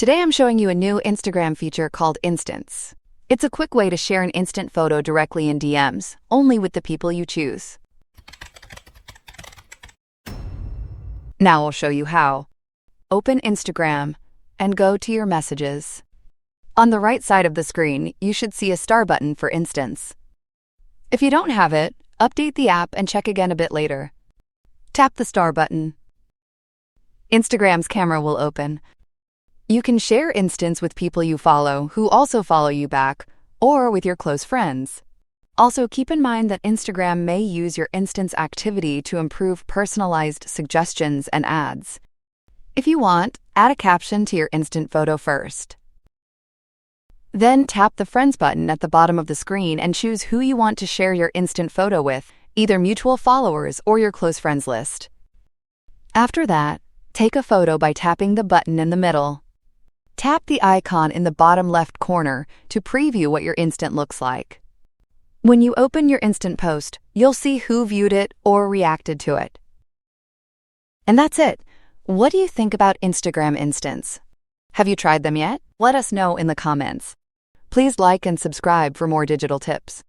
Today I'm showing you a new Instagram feature called Instants. It's a quick way to share an instant photo directly in DMs, only with the people you choose. Now I'll show you how. Open Instagram and go to your messages. On the right side of the screen, you should see a star button for Instants. If you don't have it, update the app and check again a bit later. Tap the star button. Instagram's camera will open. You can share Instants with people you follow who also follow you back, or with your close friends. Also, keep in mind that Instagram may use your Instants activity to improve personalized suggestions and ads. If you want, add a caption to your instant photo first. Then tap the Friends button at the bottom of the screen and choose who you want to share your instant photo with, either mutual followers or your close friends list. After that, take a photo by tapping the button in the middle. Tap the icon in the bottom left corner to preview what your instant looks like. When you open your instant post, you'll see who viewed it or reacted to it. And that's it. What do you think about Instagram Instants? Have you tried them yet? Let us know in the comments. Please like and subscribe for more digital tips.